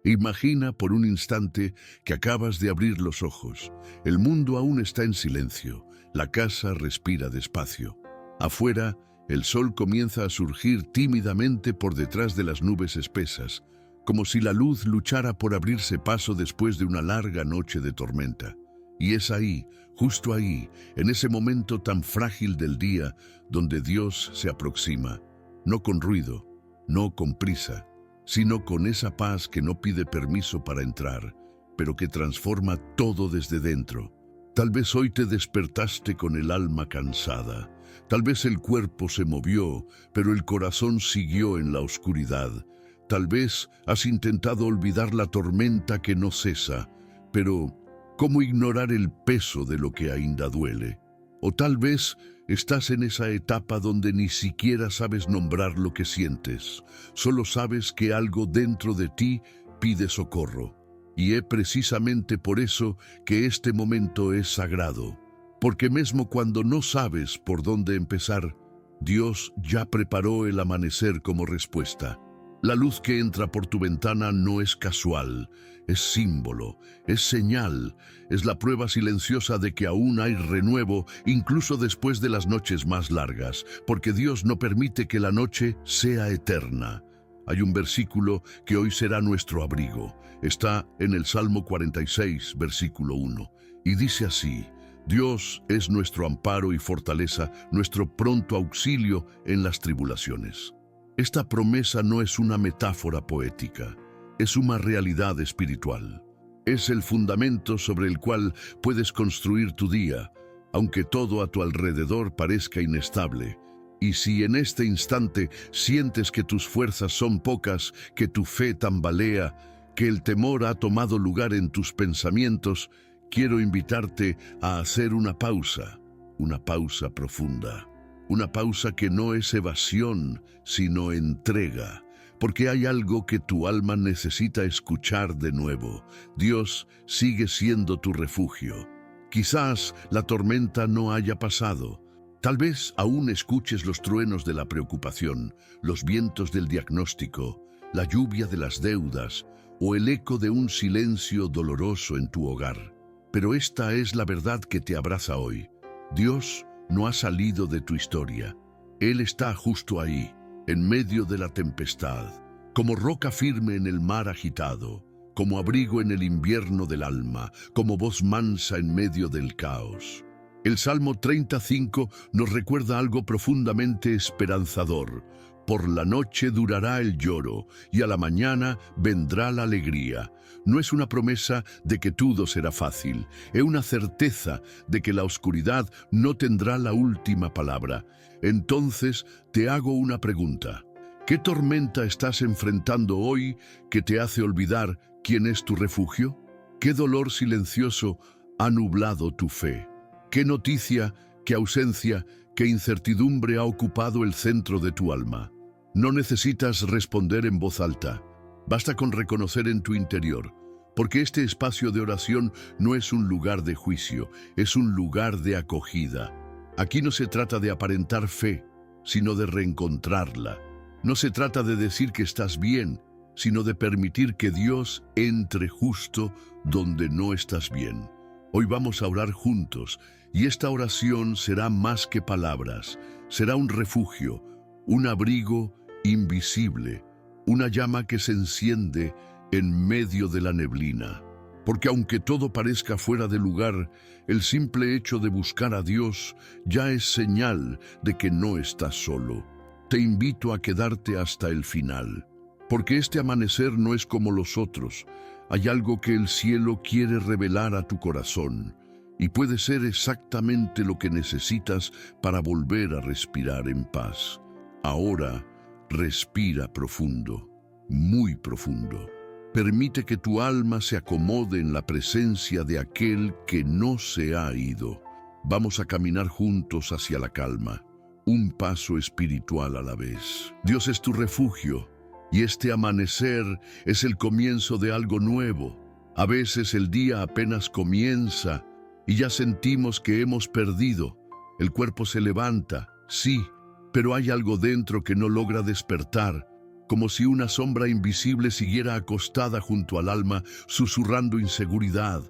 Imagina por un instante que acabas de abrir los ojos. El mundo aún está en silencio. La casa respira despacio. Afuera, el sol comienza a surgir tímidamente por detrás de las nubes espesas, como si la luz luchara por abrirse paso después de una larga noche de tormenta. Y es ahí, justo ahí, en ese momento tan frágil del día, donde Dios se aproxima, no con ruido, no con prisa, sino con esa paz que no pide permiso para entrar, pero que transforma todo desde dentro. Tal vez hoy te despertaste con el alma cansada, tal vez el cuerpo se movió, pero el corazón siguió en la oscuridad. Tal vez has intentado olvidar la tormenta que no cesa, pero ¿cómo ignorar el peso de lo que ainda duele? O tal vez estás en esa etapa donde ni siquiera sabes nombrar lo que sientes, solo sabes que algo dentro de ti pide socorro. Y es precisamente por eso que este momento es sagrado, porque mismo cuando no sabes por dónde empezar, Dios ya preparó el amanecer como respuesta. La luz que entra por tu ventana no es casual, es símbolo, es señal, es la prueba silenciosa de que aún hay renuevo, incluso después de las noches más largas, porque Dios no permite que la noche sea eterna. Hay un versículo que hoy será nuestro abrigo. Está en el Salmo 46, versículo 1, y dice así: Dios es nuestro amparo y fortaleza, nuestro pronto auxilio en las tribulaciones. Esta promesa no es una metáfora poética, es una realidad espiritual. Es el fundamento sobre el cual puedes construir tu día, aunque todo a tu alrededor parezca inestable. Y si en este instante sientes que tus fuerzas son pocas, que tu fe tambalea, que el temor ha tomado lugar en tus pensamientos, quiero invitarte a hacer una pausa profunda. Una pausa que no es evasión, sino entrega, porque hay algo que tu alma necesita escuchar de nuevo. Dios sigue siendo tu refugio. Quizás la tormenta no haya pasado. Tal vez aún escuches los truenos de la preocupación, los vientos del diagnóstico, la lluvia de las deudas o el eco de un silencio doloroso en tu hogar. Pero esta es la verdad que te abraza hoy. Dios no ha salido de tu historia. Él está justo ahí, en medio de la tempestad, como roca firme en el mar agitado, como abrigo en el invierno del alma, como voz mansa en medio del caos. El Salmo 35 nos recuerda algo profundamente esperanzador. Por la noche durará el lloro, y a la mañana vendrá la alegría. No es una promesa de que todo será fácil, es una certeza de que la oscuridad no tendrá la última palabra. Entonces te hago una pregunta. ¿Qué tormenta estás enfrentando hoy que te hace olvidar quién es tu refugio? ¿Qué dolor silencioso ha nublado tu fe? ¿Qué noticia, qué ausencia, qué incertidumbre ha ocupado el centro de tu alma? No necesitas responder en voz alta. Basta con reconocer en tu interior, porque este espacio de oración no es un lugar de juicio, es un lugar de acogida. Aquí no se trata de aparentar fe, sino de reencontrarla. No se trata de decir que estás bien, sino de permitir que Dios entre justo donde no estás bien. Hoy vamos a orar juntos, y esta oración será más que palabras, será un refugio, un abrigo invisible, una llama que se enciende en medio de la neblina. Porque aunque todo parezca fuera de lugar, el simple hecho de buscar a Dios ya es señal de que no estás solo. Te invito a quedarte hasta el final, porque este amanecer no es como los otros. Hay algo que el cielo quiere revelar a tu corazón, y puede ser exactamente lo que necesitas para volver a respirar en paz. Ahora, respira profundo, muy profundo. Permite que tu alma se acomode en la presencia de aquel que no se ha ido. Vamos a caminar juntos hacia la calma, un paso espiritual a la vez. Dios es tu refugio, y este amanecer es el comienzo de algo nuevo. A veces el día apenas comienza y ya sentimos que hemos perdido. El cuerpo se levanta, sí, pero hay algo dentro que no logra despertar. como si una sombra invisible siguiera acostada junto al alma, susurrando inseguridad,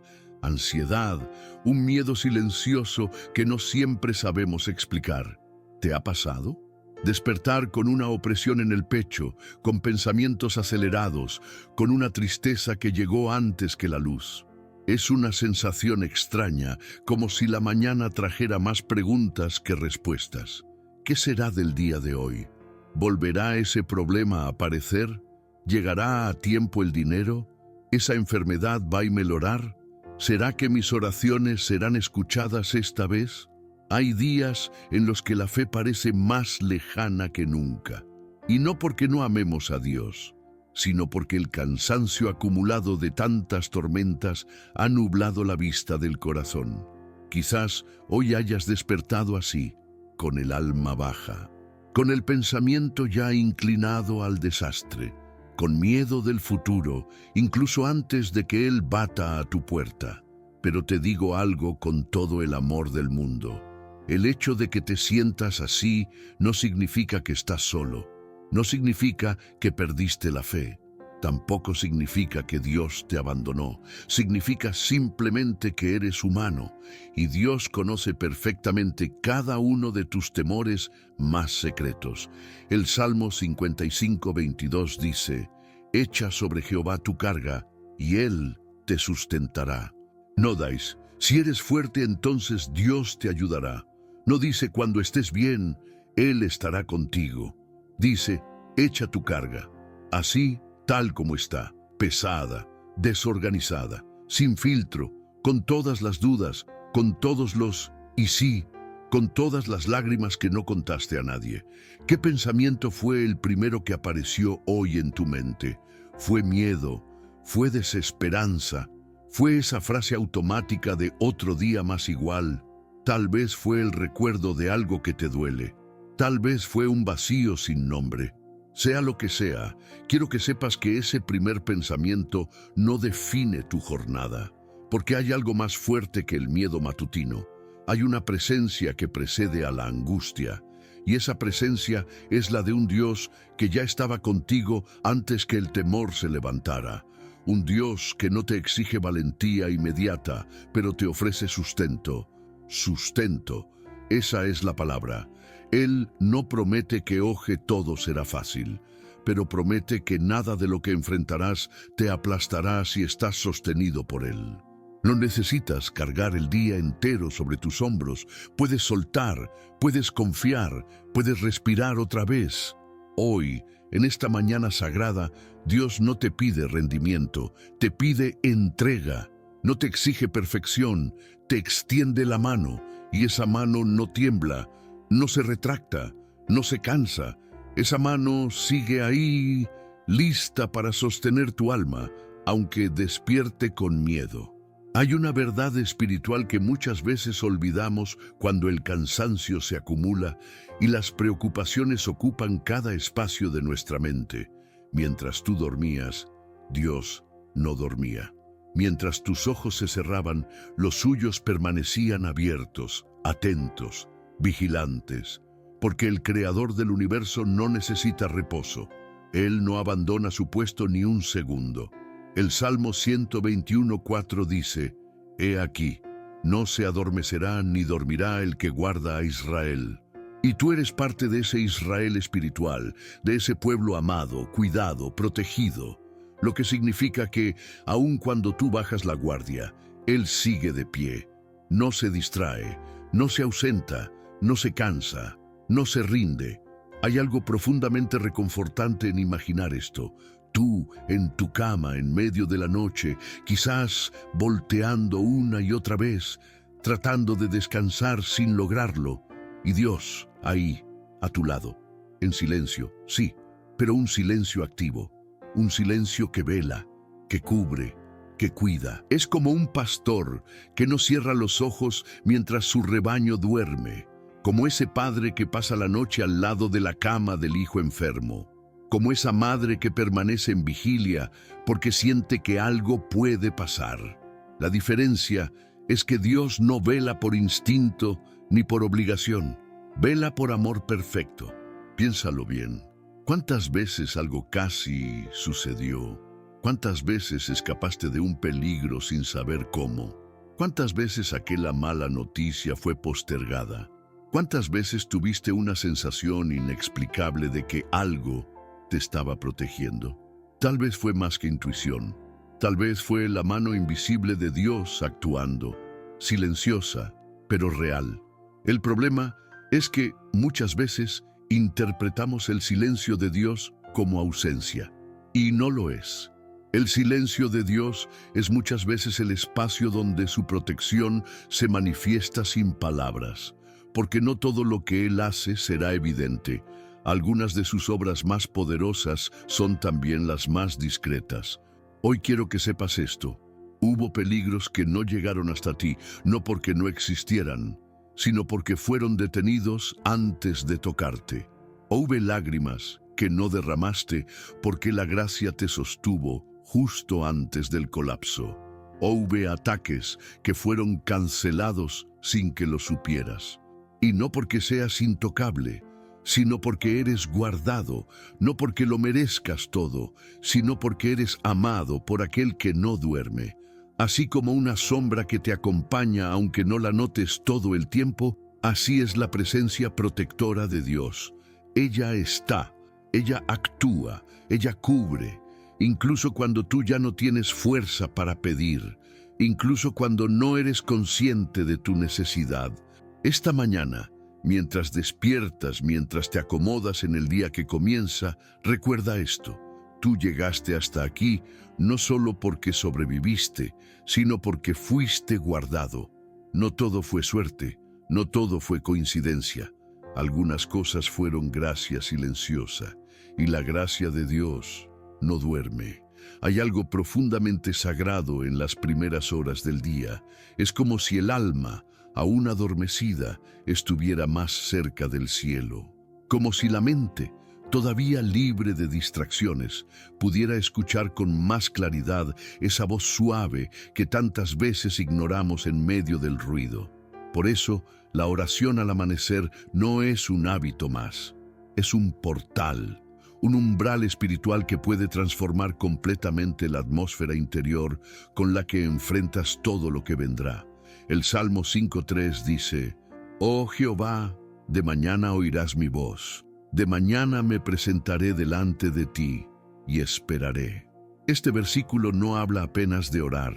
ansiedad, un miedo silencioso que no siempre sabemos explicar. ¿Te ha pasado? Despertar con una opresión en el pecho, con pensamientos acelerados, con una tristeza que llegó antes que la luz. Es una sensación extraña, como si la mañana trajera más preguntas que respuestas. ¿Qué será del día de hoy? ¿Volverá ese problema a aparecer? ¿Llegará a tiempo el dinero? ¿Esa enfermedad va a mejorar? ¿Será que mis oraciones serán escuchadas esta vez? Hay días en los que la fe parece más lejana que nunca. Y no porque no amemos a Dios, sino porque el cansancio acumulado de tantas tormentas ha nublado la vista del corazón. Quizás hoy hayas despertado así, con el alma baja, con el pensamiento ya inclinado al desastre, con miedo del futuro, incluso antes de que Él bata a tu puerta. Pero te digo algo con todo el amor del mundo. El hecho de que te sientas así no significa que estás solo, no significa que perdiste la fe, tampoco significa que Dios te abandonó, significa simplemente que eres humano y Dios conoce perfectamente cada uno de tus temores más secretos. El Salmo 55:22 dice: «Echa sobre Jehová tu carga y Él te sustentará». No dais, si eres fuerte entonces Dios te ayudará. No dice cuando estés bien, Él estará contigo. Dice, echa tu carga, así tal como está, pesada, desorganizada, sin filtro, con todas las dudas, con todos los y sí, con todas las lágrimas que no contaste a nadie. ¿Qué pensamiento fue el primero que apareció hoy en tu mente? ¿Fue miedo? ¿Fue desesperanza? ¿Fue esa frase automática de otro día más igual? Tal vez fue el recuerdo de algo que te duele. Tal vez fue un vacío sin nombre. Sea lo que sea, quiero que sepas que ese primer pensamiento no define tu jornada, porque hay algo más fuerte que el miedo matutino. Hay una presencia que precede a la angustia, y esa presencia es la de un Dios que ya estaba contigo antes que el temor se levantara. Un Dios que no te exige valentía inmediata, pero te ofrece sustento. Sustento, esa es la palabra. Él no promete que hoy todo será fácil, pero promete que nada de lo que enfrentarás te aplastará si estás sostenido por Él. No necesitas cargar el día entero sobre tus hombros. Puedes soltar, puedes confiar, puedes respirar otra vez. Hoy, en esta mañana sagrada, Dios no te pide rendimiento, te pide entrega. No te exige perfección, te extiende la mano, y esa mano no tiembla, no se retracta, no se cansa. Esa mano sigue ahí, lista para sostener tu alma, aunque despierte con miedo. Hay una verdad espiritual que muchas veces olvidamos cuando el cansancio se acumula y las preocupaciones ocupan cada espacio de nuestra mente. Mientras tú dormías, Dios no dormía. Mientras tus ojos se cerraban, los suyos permanecían abiertos, atentos, vigilantes, porque el Creador del universo no necesita reposo. Él no abandona su puesto ni un segundo. El Salmo 121:4 dice: «He aquí, no se adormecerá ni dormirá el que guarda a Israel». Y tú eres parte de ese Israel espiritual, de ese pueblo amado, cuidado, protegido. Lo que significa que, aun cuando tú bajas la guardia, Él sigue de pie. No se distrae, no se ausenta, no se cansa, no se rinde. Hay algo profundamente reconfortante en imaginar esto. Tú, en tu cama, en medio de la noche, quizás volteando una y otra vez, tratando de descansar sin lograrlo. Y Dios, ahí, a tu lado, en silencio, sí, pero un silencio activo. Un silencio que vela, que cubre, que cuida. Es como un pastor que no cierra los ojos mientras su rebaño duerme, como ese padre que pasa la noche al lado de la cama del hijo enfermo, como esa madre que permanece en vigilia porque siente que algo puede pasar. La diferencia es que Dios no vela por instinto ni por obligación, vela por amor perfecto. Piénsalo bien. ¿Cuántas veces algo casi sucedió? ¿Cuántas veces escapaste de un peligro sin saber cómo? ¿Cuántas veces aquella mala noticia fue postergada? ¿Cuántas veces tuviste una sensación inexplicable de que algo te estaba protegiendo? Tal vez fue más que intuición. Tal vez fue la mano invisible de Dios actuando, silenciosa, pero real. El problema es que muchas veces interpretamos el silencio de Dios como ausencia, y no lo es. El silencio de Dios es muchas veces el espacio donde su protección se manifiesta sin palabras, porque no todo lo que Él hace será evidente. Algunas de sus obras más poderosas son también las más discretas. Hoy quiero que sepas esto. Hubo peligros que no llegaron hasta ti, no porque no existieran, sino porque fueron detenidos antes de tocarte. Hubo lágrimas que no derramaste porque la gracia te sostuvo justo antes del colapso. Hubo ataques que fueron cancelados sin que lo supieras. Y no porque seas intocable, sino porque eres guardado, no porque lo merezcas todo, sino porque eres amado por aquel que no duerme. Así como una sombra que te acompaña aunque no la notes todo el tiempo, así es la presencia protectora de Dios. Ella está, ella actúa, ella cubre, incluso cuando tú ya no tienes fuerza para pedir, incluso cuando no eres consciente de tu necesidad. Esta mañana, mientras despiertas, mientras te acomodas en el día que comienza, recuerda esto. Tú llegaste hasta aquí no solo porque sobreviviste, sino porque fuiste guardado. No todo fue suerte, no todo fue coincidencia. Algunas cosas fueron gracia silenciosa, y la gracia de Dios no duerme. Hay algo profundamente sagrado en las primeras horas del día. Es como si el alma, aún adormecida, estuviera más cerca del cielo. Como si la mente, todavía libre de distracciones, pudiera escuchar con más claridad esa voz suave que tantas veces ignoramos en medio del ruido. Por eso, la oración al amanecer no es un hábito más, es un portal, un umbral espiritual que puede transformar completamente la atmósfera interior con la que enfrentas todo lo que vendrá. El Salmo 5:3 dice: «Oh Jehová, de mañana oirás mi voz, de mañana me presentaré delante de ti y esperaré». Este versículo no habla apenas de orar,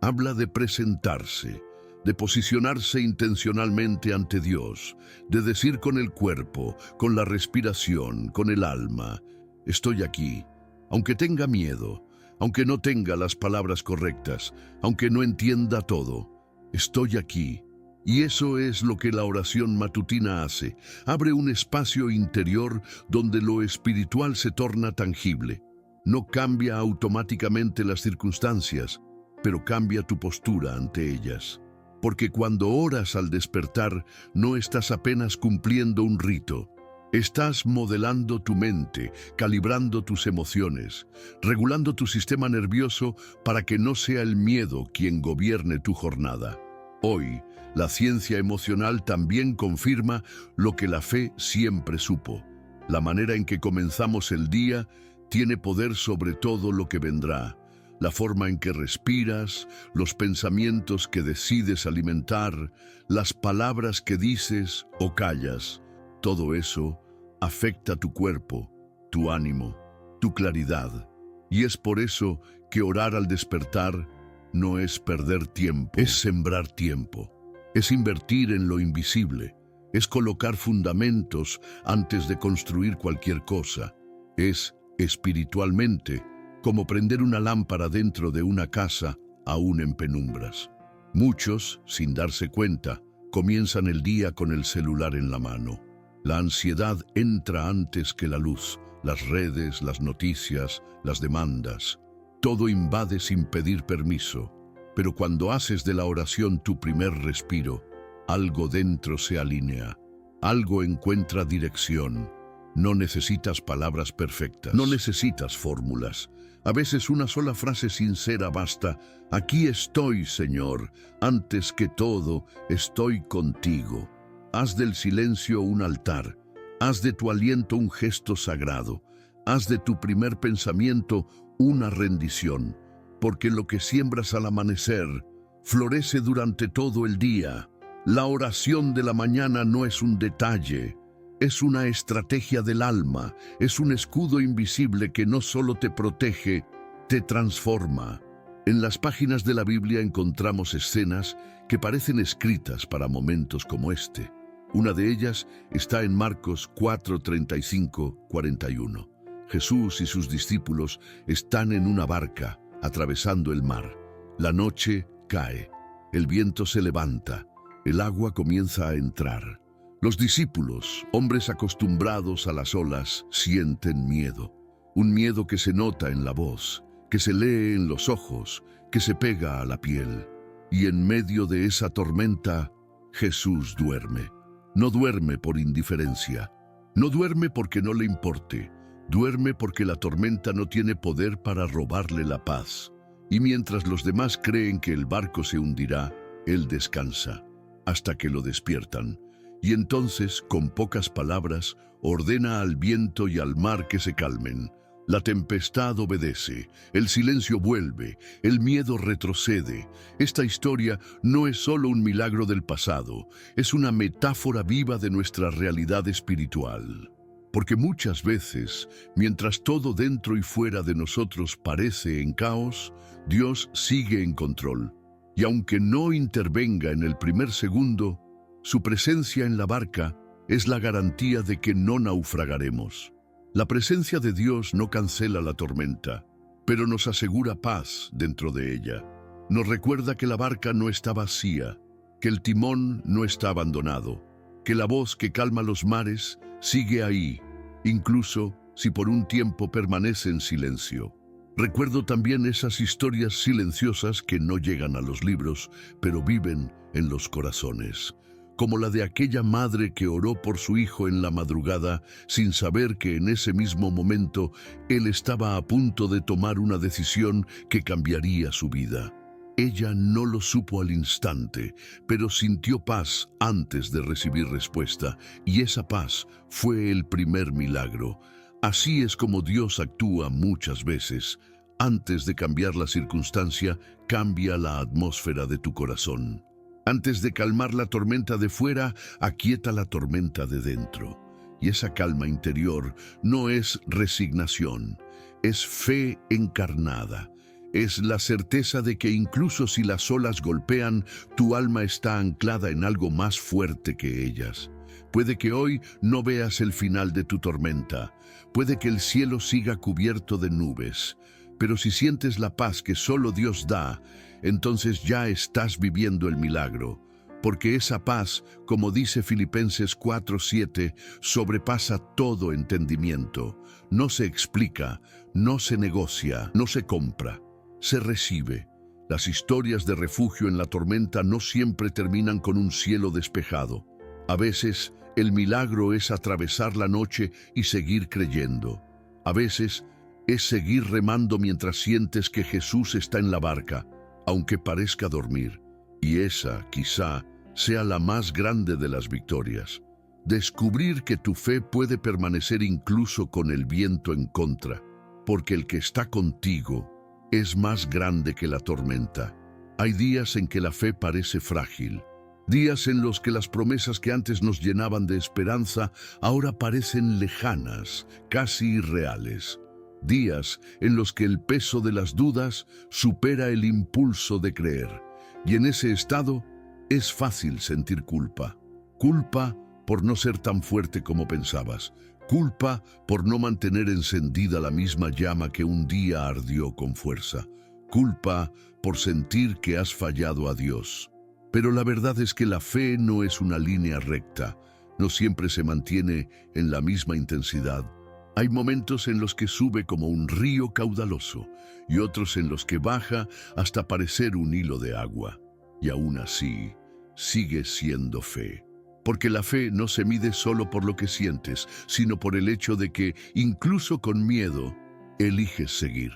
habla de presentarse, de posicionarse intencionalmente ante Dios, de decir con el cuerpo, con la respiración, con el alma: estoy aquí, aunque tenga miedo, aunque no tenga las palabras correctas, aunque no entienda todo, estoy aquí. Y eso es lo que la oración matutina hace. Abre un espacio interior donde lo espiritual se torna tangible. No cambia automáticamente las circunstancias, pero cambia tu postura ante ellas. Porque cuando oras al despertar, no estás apenas cumpliendo un rito. Estás modelando tu mente, calibrando tus emociones, regulando tu sistema nervioso para que no sea el miedo quien gobierne tu jornada. Hoy, la ciencia emocional también confirma lo que la fe siempre supo. La manera en que comenzamos el día tiene poder sobre todo lo que vendrá. La forma en que respiras, los pensamientos que decides alimentar, las palabras que dices o callas, todo eso afecta tu cuerpo, tu ánimo, tu claridad. Y es por eso que orar al despertar no es perder tiempo, es sembrar tiempo, es invertir en lo invisible, es colocar fundamentos antes de construir cualquier cosa, es espiritualmente como prender una lámpara dentro de una casa aún en penumbras. Muchos, sin darse cuenta, comienzan el día con el celular en la mano. La ansiedad entra antes que la luz, las redes, las noticias, las demandas. Todo invade sin pedir permiso. Pero cuando haces de la oración tu primer respiro, algo dentro se alinea, algo encuentra dirección. No necesitas palabras perfectas, no necesitas fórmulas. A veces una sola frase sincera basta. Aquí estoy, Señor, antes que todo, estoy contigo. Haz del silencio un altar, Haz de tu aliento un gesto sagrado. Haz de tu primer pensamiento una rendición, porque lo que siembras al amanecer florece durante todo el día. La oración de la mañana no es un detalle, es una estrategia del alma, es un escudo invisible que no solo te protege, te transforma. En las páginas de la Biblia encontramos escenas que parecen escritas para momentos como este. Una de ellas está en Marcos 4:35-41. Jesús y sus discípulos están en una barca, atravesando el mar. La noche cae, el viento se levanta, el agua comienza a entrar. Los discípulos, hombres acostumbrados a las olas, sienten miedo. Un miedo que se nota en la voz, que se lee en los ojos, que se pega a la piel. Y en medio de esa tormenta, Jesús duerme. No duerme por indiferencia. No duerme porque no le importe. Duerme porque la tormenta no tiene poder para robarle la paz. Y mientras los demás creen que el barco se hundirá, él descansa, hasta que lo despiertan. Y entonces, con pocas palabras, ordena al viento y al mar que se calmen. La tempestad obedece, el silencio vuelve, el miedo retrocede. Esta historia no es solo un milagro del pasado, es una metáfora viva de nuestra realidad espiritual. Porque muchas veces, mientras todo dentro y fuera de nosotros parece en caos, Dios sigue en control. Y aunque no intervenga en el primer segundo, su presencia en la barca es la garantía de que no naufragaremos. La presencia de Dios no cancela la tormenta, pero nos asegura paz dentro de ella. Nos recuerda que la barca no está vacía, que el timón no está abandonado, que la voz que calma los mares sigue ahí, incluso si por un tiempo permanece en silencio. Recuerdo también esas historias silenciosas que no llegan a los libros, pero viven en los corazones. Como la de aquella madre que oró por su hijo en la madrugada sin saber que en ese mismo momento él estaba a punto de tomar una decisión que cambiaría su vida. Ella no lo supo al instante, pero sintió paz antes de recibir respuesta, y esa paz fue el primer milagro. Así es como Dios actúa muchas veces. Antes de cambiar la circunstancia, cambia la atmósfera de tu corazón. Antes de calmar la tormenta de fuera, aquieta la tormenta de dentro. Y esa calma interior no es resignación, es fe encarnada. Es la certeza de que incluso si las olas golpean, tu alma está anclada en algo más fuerte que ellas. Puede que hoy no veas el final de tu tormenta, puede que el cielo siga cubierto de nubes, pero si sientes la paz que solo Dios da, entonces ya estás viviendo el milagro, porque esa paz, como dice Filipenses 4:7, sobrepasa todo entendimiento. No se explica, no se negocia, no se compra, se recibe. Las historias de refugio en la tormenta no siempre terminan con un cielo despejado. A veces, el milagro es atravesar la noche y seguir creyendo. A veces, es seguir remando mientras sientes que Jesús está en la barca, aunque parezca dormir. Y esa, quizá, sea la más grande de las victorias. Descubrir que tu fe puede permanecer incluso con el viento en contra, porque el que está contigo es más grande que la tormenta. Hay días en que la fe parece frágil, días en los que las promesas que antes nos llenaban de esperanza ahora parecen lejanas, casi irreales. Días en los que el peso de las dudas supera el impulso de creer. Y en ese estado es fácil sentir culpa. Culpa por no ser tan fuerte como pensabas. Culpa por no mantener encendida la misma llama que un día ardió con fuerza. Culpa por sentir que has fallado a Dios. Pero la verdad es que la fe no es una línea recta. No siempre se mantiene en la misma intensidad. Hay momentos en los que sube como un río caudaloso y otros en los que baja hasta parecer un hilo de agua. Y aún así, sigue siendo fe. Porque la fe no se mide solo por lo que sientes, sino por el hecho de que, incluso con miedo, eliges seguir.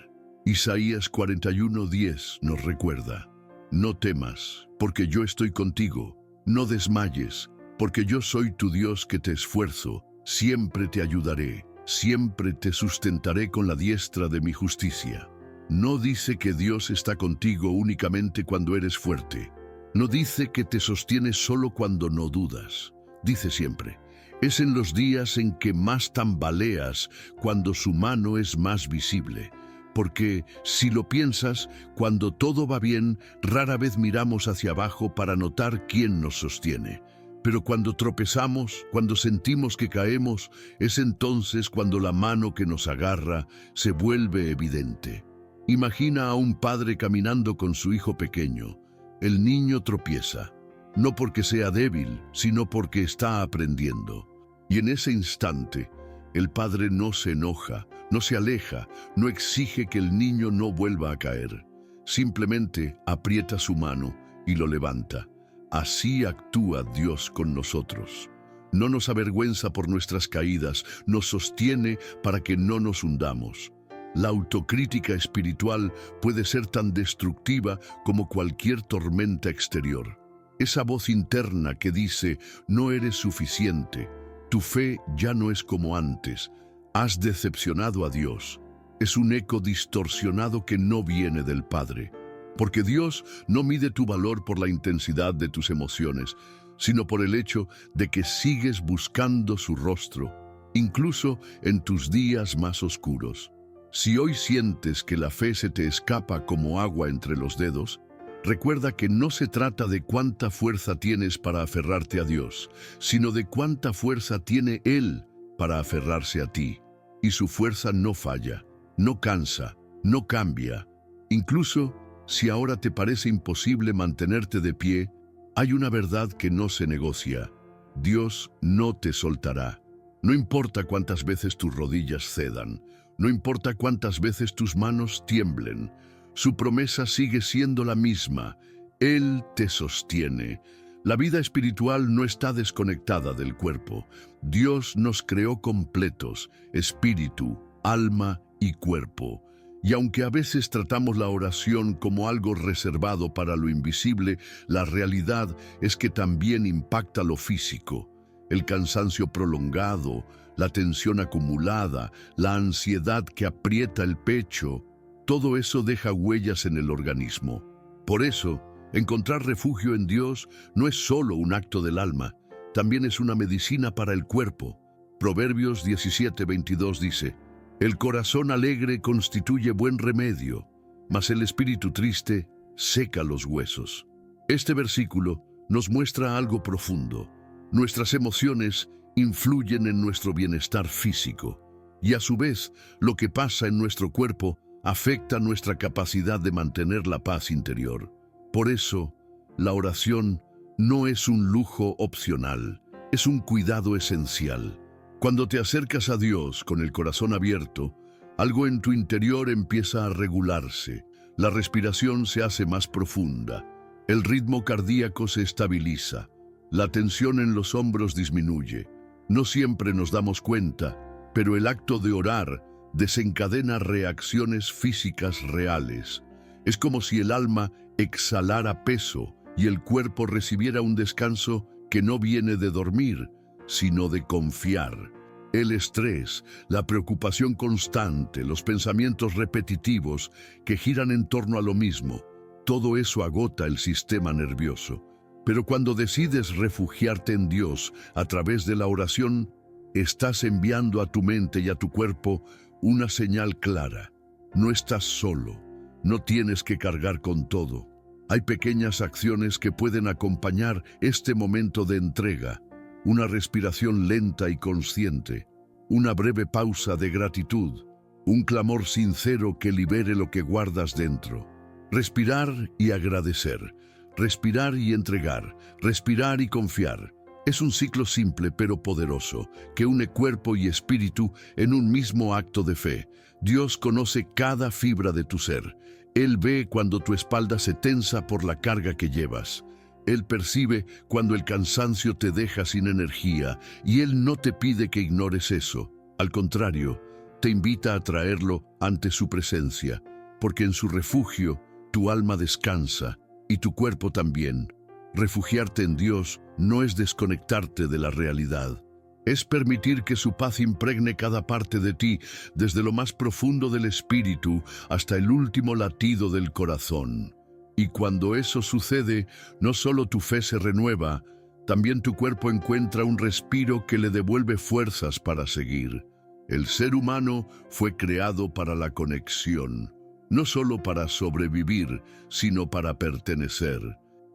Isaías 41:10 nos recuerda: no temas, porque yo estoy contigo. No desmayes, porque yo soy tu Dios que te esfuerzo. Siempre te ayudaré, siempre te sustentaré con la diestra de mi justicia. No dice que Dios está contigo únicamente cuando eres fuerte. No dice que te sostiene solo cuando no dudas. Dice siempre, es en los días en que más tambaleas cuando su mano es más visible. Porque, si lo piensas, cuando todo va bien, rara vez miramos hacia abajo para notar quién nos sostiene. Pero cuando tropezamos, cuando sentimos que caemos, es entonces cuando la mano que nos agarra se vuelve evidente. Imagina a un padre caminando con su hijo pequeño. El niño tropieza, no porque sea débil, sino porque está aprendiendo. Y en ese instante, el padre no se enoja, no se aleja, no exige que el niño no vuelva a caer. Simplemente aprieta su mano y lo levanta. Así actúa Dios con nosotros. No nos avergüenza por nuestras caídas, nos sostiene para que no nos hundamos. La autocrítica espiritual puede ser tan destructiva como cualquier tormenta exterior. Esa voz interna que dice, no eres suficiente, tu fe ya no es como antes, has decepcionado a Dios. Es un eco distorsionado que no viene del Padre. Porque Dios no mide tu valor por la intensidad de tus emociones, sino por el hecho de que sigues buscando su rostro, incluso en tus días más oscuros. Si hoy sientes que la fe se te escapa como agua entre los dedos, recuerda que no se trata de cuánta fuerza tienes para aferrarte a Dios, sino de cuánta fuerza tiene Él para aferrarse a ti. Y su fuerza no falla, no cansa, no cambia. Incluso si ahora te parece imposible mantenerte de pie, hay una verdad que no se negocia. Dios no te soltará. No importa cuántas veces tus rodillas cedan, no importa cuántas veces tus manos tiemblen, su promesa sigue siendo la misma. Él te sostiene. La vida espiritual no está desconectada del cuerpo. Dios nos creó completos, espíritu, alma y cuerpo. Y aunque a veces tratamos la oración como algo reservado para lo invisible, la realidad es que también impacta lo físico. El cansancio prolongado, la tensión acumulada, la ansiedad que aprieta el pecho, todo eso deja huellas en el organismo. Por eso, encontrar refugio en Dios no es solo un acto del alma, también es una medicina para el cuerpo. Proverbios 17:22 dice, el corazón alegre constituye buen remedio, mas el espíritu triste seca los huesos. Este versículo nos muestra algo profundo. Nuestras emociones influyen en nuestro bienestar físico, y a su vez, lo que pasa en nuestro cuerpo afecta nuestra capacidad de mantener la paz interior. Por eso, la oración no es un lujo opcional, es un cuidado esencial. Cuando te acercas a Dios con el corazón abierto, algo en tu interior empieza a regularse, la respiración se hace más profunda, el ritmo cardíaco se estabiliza, la tensión en los hombros disminuye. No siempre nos damos cuenta, pero el acto de orar desencadena reacciones físicas reales. Es como si el alma exhalara peso y el cuerpo recibiera un descanso que no viene de dormir, sino de confiar. El estrés, la preocupación constante, los pensamientos repetitivos que giran en torno a lo mismo, todo eso agota el sistema nervioso. Pero cuando decides refugiarte en Dios a través de la oración, estás enviando a tu mente y a tu cuerpo una señal clara. No estás solo, no tienes que cargar con todo. Hay pequeñas acciones que pueden acompañar este momento de entrega. Una respiración lenta y consciente, una breve pausa de gratitud, un clamor sincero que libere lo que guardas dentro. Respirar y agradecer, respirar y entregar, respirar y confiar. Es un ciclo simple pero poderoso, que une cuerpo y espíritu en un mismo acto de fe. Dios conoce cada fibra de tu ser. Él ve cuando tu espalda se tensa por la carga que llevas. Él percibe cuando el cansancio te deja sin energía y Él no te pide que ignores eso. Al contrario, te invita a traerlo ante su presencia, porque en su refugio tu alma descansa y tu cuerpo también. Refugiarte en Dios no es desconectarte de la realidad, Es permitir que su paz impregne cada parte de ti, desde lo más profundo del espíritu hasta el último latido del corazón. Y cuando eso sucede, no solo tu fe se renueva, también tu cuerpo encuentra un respiro que le devuelve fuerzas para seguir. El ser humano fue creado para la conexión, no solo para sobrevivir, sino para pertenecer.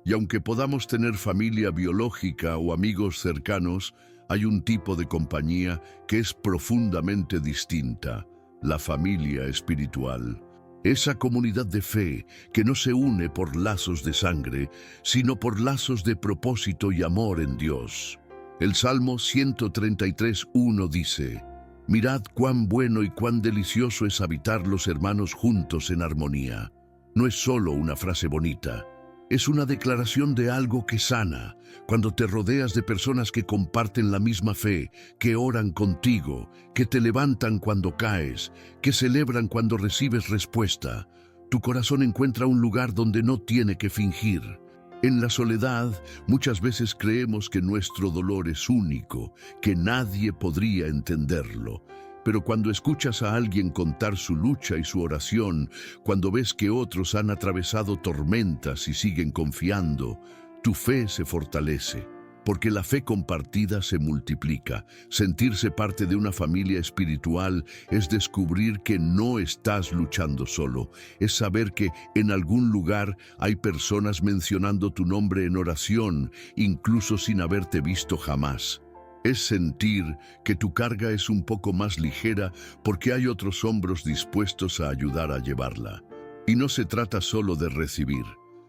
Y aunque podamos tener familia biológica o amigos cercanos, hay un tipo de compañía que es profundamente distinta: la familia espiritual. Esa comunidad de fe que no se une por lazos de sangre, sino por lazos de propósito y amor en Dios. El Salmo 133:1 dice: «Mirad cuán bueno y cuán delicioso es habitar los hermanos juntos en armonía». No es solo una frase bonita, es una declaración de algo que sana. Cuando te rodeas de personas que comparten la misma fe, que oran contigo, que te levantan cuando caes, que celebran cuando recibes respuesta, tu corazón encuentra un lugar donde no tiene que fingir. En la soledad, muchas veces creemos que nuestro dolor es único, que nadie podría entenderlo. Pero cuando escuchas a alguien contar su lucha y su oración, cuando ves que otros han atravesado tormentas y siguen confiando, tu fe se fortalece, porque la fe compartida se multiplica. Sentirse parte de una familia espiritual es descubrir que no estás luchando solo, es saber que en algún lugar hay personas mencionando tu nombre en oración, incluso sin haberte visto jamás. Es sentir que tu carga es un poco más ligera porque hay otros hombros dispuestos a ayudar a llevarla. Y no se trata solo de recibir.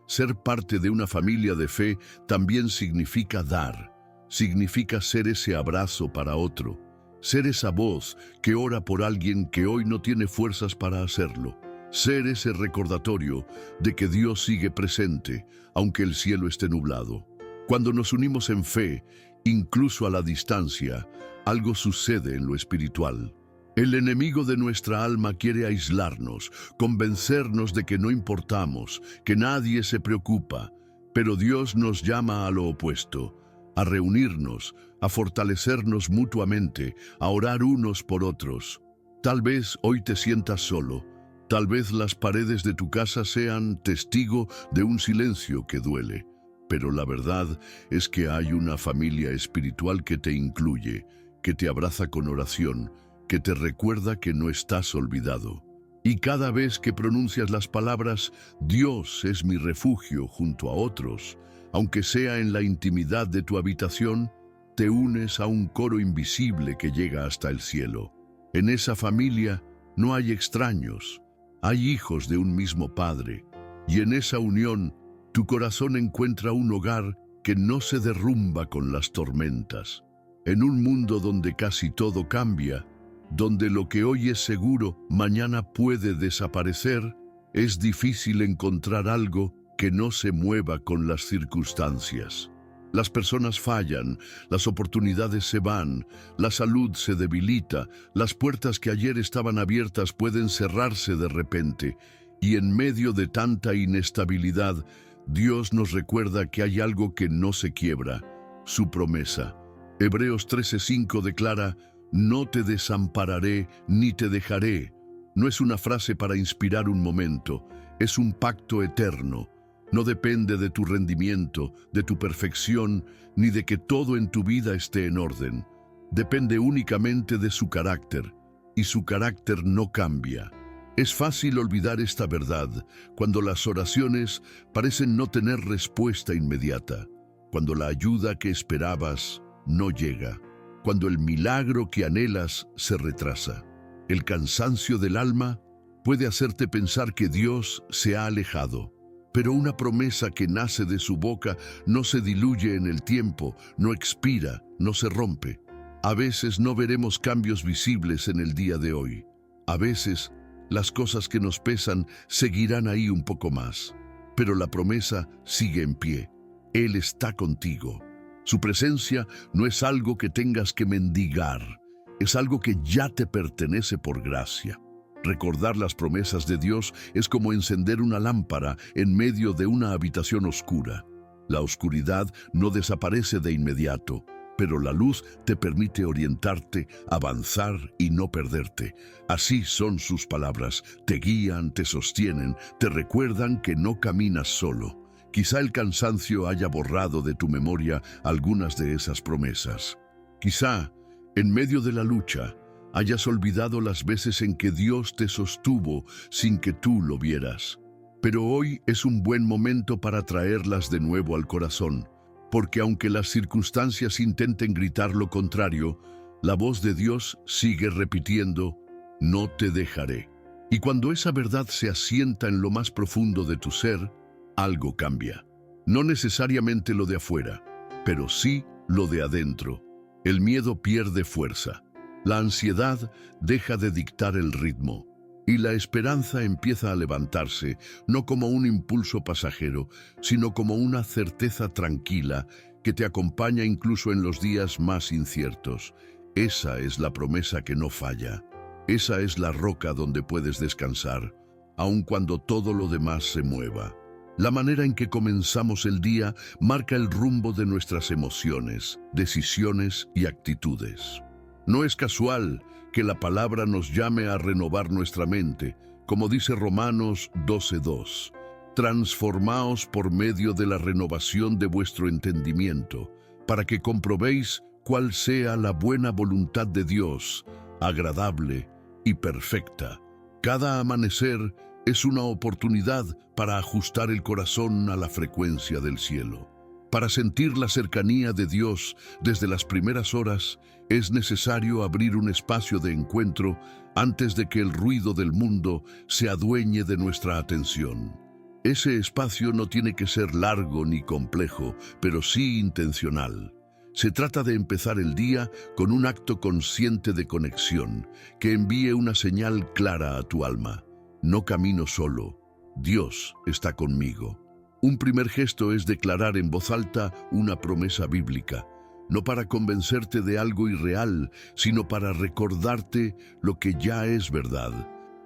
Ser parte de una familia de fe también significa dar. Significa ser ese abrazo para otro. Ser esa voz que ora por alguien que hoy no tiene fuerzas para hacerlo. Ser ese recordatorio de que Dios sigue presente, aunque el cielo esté nublado. Cuando nos unimos en fe, incluso a la distancia, algo sucede en lo espiritual. El enemigo de nuestra alma quiere aislarnos, convencernos de que no importamos, que nadie se preocupa, pero Dios nos llama a lo opuesto, a reunirnos, a fortalecernos mutuamente, a orar unos por otros. Tal vez hoy te sientas solo, tal vez las paredes de tu casa sean testigo de un silencio que duele. Pero la verdad es que hay una familia espiritual que te incluye, que te abraza con oración, que te recuerda que no estás olvidado. Y cada vez que pronuncias las palabras «Dios es mi refugio» junto a otros, aunque sea en la intimidad de tu habitación, te unes a un coro invisible que llega hasta el cielo. En esa familia no hay extraños, hay hijos de un mismo Padre, y en esa unión tu corazón encuentra un hogar que no se derrumba con las tormentas. En un mundo donde casi todo cambia, donde lo que hoy es seguro, mañana puede desaparecer, es difícil encontrar algo que no se mueva con las circunstancias. Las personas fallan, las oportunidades se van, la salud se debilita, las puertas que ayer estaban abiertas pueden cerrarse de repente, y en medio de tanta inestabilidad, Dios nos recuerda que hay algo que no se quiebra, su promesa. Hebreos 13:5 declara: «No te desampararé ni te dejaré». No es una frase para inspirar un momento, es un pacto eterno. No depende de tu rendimiento, de tu perfección, ni de que todo en tu vida esté en orden. Depende únicamente de su carácter, y su carácter no cambia. Es fácil olvidar esta verdad cuando las oraciones parecen no tener respuesta inmediata, cuando la ayuda que esperabas no llega, cuando el milagro que anhelas se retrasa. El cansancio del alma puede hacerte pensar que Dios se ha alejado, pero una promesa que nace de su boca no se diluye en el tiempo, no expira, no se rompe. A veces no veremos cambios visibles en el día de hoy. A veces las cosas que nos pesan seguirán ahí un poco más, pero la promesa sigue en pie. Él está contigo. Su presencia no es algo que tengas que mendigar, es algo que ya te pertenece por gracia. Recordar las promesas de Dios es como encender una lámpara en medio de una habitación oscura. La oscuridad no desaparece de inmediato, pero la luz te permite orientarte, avanzar y no perderte. Así son sus palabras, te guían, te sostienen, te recuerdan que no caminas solo. Quizá el cansancio haya borrado de tu memoria algunas de esas promesas. Quizá, en medio de la lucha, hayas olvidado las veces en que Dios te sostuvo sin que tú lo vieras. Pero hoy es un buen momento para traerlas de nuevo al corazón, porque aunque las circunstancias intenten gritar lo contrario, la voz de Dios sigue repitiendo, no te dejaré. Y cuando esa verdad se asienta en lo más profundo de tu ser, algo cambia. No necesariamente lo de afuera, pero sí lo de adentro. El miedo pierde fuerza. La ansiedad deja de dictar el ritmo. Y la esperanza empieza a levantarse, no como un impulso pasajero, sino como una certeza tranquila que te acompaña incluso en los días más inciertos. Esa es la promesa que no falla. Esa es la roca donde puedes descansar, aun cuando todo lo demás se mueva. La manera en que comenzamos el día marca el rumbo de nuestras emociones, decisiones y actitudes. No es casual que la palabra nos llame a renovar nuestra mente, como dice Romanos 12:2. Transformaos por medio de la renovación de vuestro entendimiento, para que comprobéis cuál sea la buena voluntad de Dios, agradable y perfecta. Cada amanecer es una oportunidad para ajustar el corazón a la frecuencia del cielo. Para sentir la cercanía de Dios desde las primeras horas, es necesario abrir un espacio de encuentro antes de que el ruido del mundo se adueñe de nuestra atención. Ese espacio no tiene que ser largo ni complejo, pero sí intencional. Se trata de empezar el día con un acto consciente de conexión, que envíe una señal clara a tu alma. No camino solo, Dios está conmigo. Un primer gesto es declarar en voz alta una promesa bíblica, no para convencerte de algo irreal, sino para recordarte lo que ya es verdad.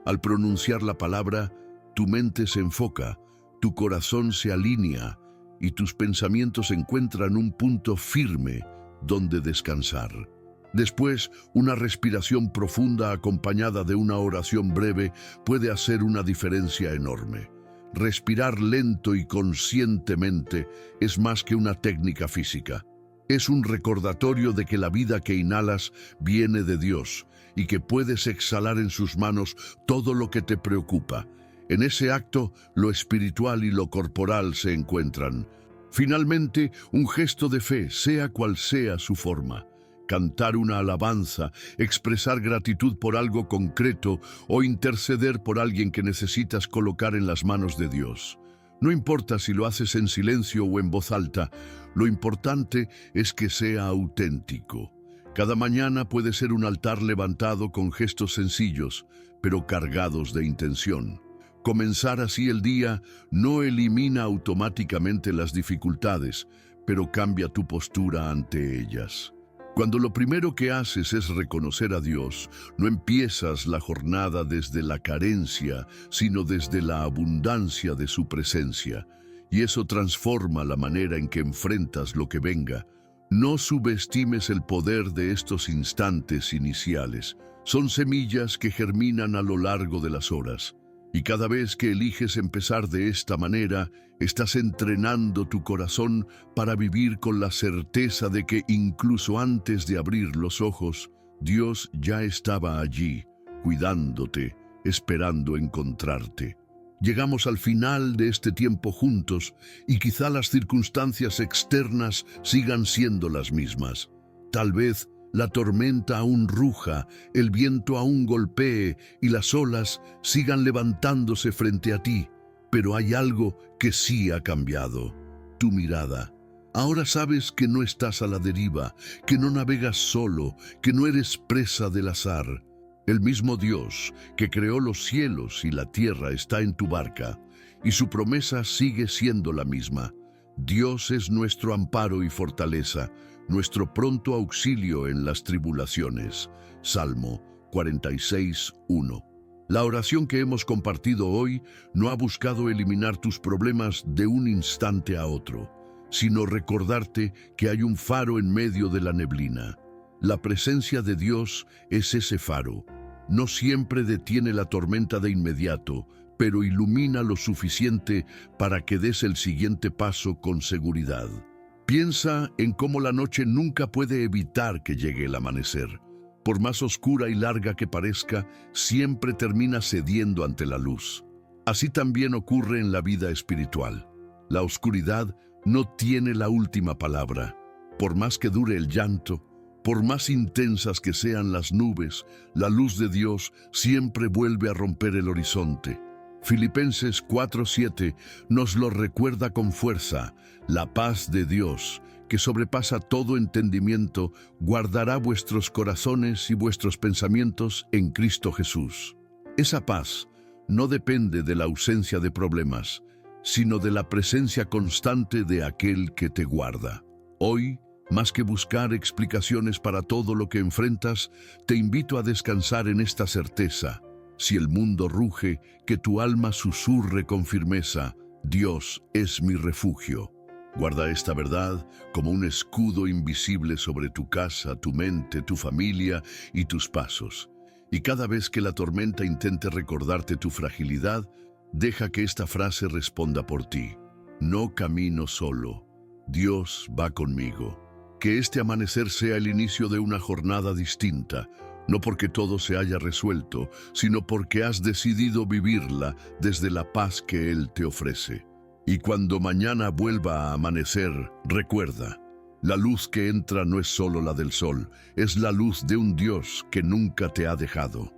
Al pronunciar la palabra, tu mente se enfoca, tu corazón se alinea y tus pensamientos encuentran un punto firme donde descansar. Después, una respiración profunda acompañada de una oración breve puede hacer una diferencia enorme. Respirar lento y conscientemente es más que una técnica física. Es un recordatorio de que la vida que inhalas viene de Dios y que puedes exhalar en sus manos todo lo que te preocupa. En ese acto, lo espiritual y lo corporal se encuentran. Finalmente, un gesto de fe, sea cual sea su forma. Cantar una alabanza, expresar gratitud por algo concreto o interceder por alguien que necesitas colocar en las manos de Dios. No importa si lo haces en silencio o en voz alta, lo importante es que sea auténtico. Cada mañana puede ser un altar levantado con gestos sencillos, pero cargados de intención. Comenzar así el día no elimina automáticamente las dificultades, pero cambia tu postura ante ellas. Cuando lo primero que haces es reconocer a Dios, no empiezas la jornada desde la carencia, sino desde la abundancia de su presencia. Y eso transforma la manera en que enfrentas lo que venga. No subestimes el poder de estos instantes iniciales. Son semillas que germinan a lo largo de las horas. Y cada vez que eliges empezar de esta manera, estás entrenando tu corazón para vivir con la certeza de que incluso antes de abrir los ojos, Dios ya estaba allí, cuidándote, esperando encontrarte. Llegamos al final de este tiempo juntos y quizá las circunstancias externas sigan siendo las mismas. Tal vez la tormenta aún ruja, el viento aún golpee y las olas sigan levantándose frente a ti. Pero hay algo que sí ha cambiado: tu mirada. Ahora sabes que no estás a la deriva, que no navegas solo, que no eres presa del azar. El mismo Dios que creó los cielos y la tierra está en tu barca, y su promesa sigue siendo la misma. Dios es nuestro amparo y fortaleza, nuestro pronto auxilio en las tribulaciones. Salmo 46:1. La oración que hemos compartido hoy no ha buscado eliminar tus problemas de un instante a otro. sino recordarte que hay un faro en medio de la neblina. La presencia de Dios es ese faro. No siempre detiene la tormenta de inmediato, pero ilumina lo suficiente para que des el siguiente paso con seguridad. Piensa en cómo la noche nunca puede evitar que llegue el amanecer. Por más oscura y larga que parezca, siempre termina cediendo ante la luz. Así también ocurre en la vida espiritual. La oscuridad no tiene la última palabra. Por más que dure el llanto, por más intensas que sean las nubes, la luz de Dios siempre vuelve a romper el horizonte. Filipenses 4:7 nos lo recuerda con fuerza. La paz de Dios, que sobrepasa todo entendimiento, guardará vuestros corazones y vuestros pensamientos en Cristo Jesús. Esa paz no depende de la ausencia de problemas, sino de la presencia constante de aquel que te guarda. Hoy, más que buscar explicaciones para todo lo que enfrentas, te invito a descansar en esta certeza. Si el mundo ruge, que tu alma susurre con firmeza: Dios es mi refugio. Guarda esta verdad como un escudo invisible sobre tu casa, tu mente, tu familia y tus pasos. Y cada vez que la tormenta intente recordarte tu fragilidad, deja que esta frase responda por ti: no camino solo, Dios va conmigo. Que este amanecer sea el inicio de una jornada distinta, no porque todo se haya resuelto, sino porque has decidido vivirla desde la paz que Él te ofrece. Y cuando mañana vuelva a amanecer, recuerda, la luz que entra no es solo la del sol, es la luz de un Dios que nunca te ha dejado.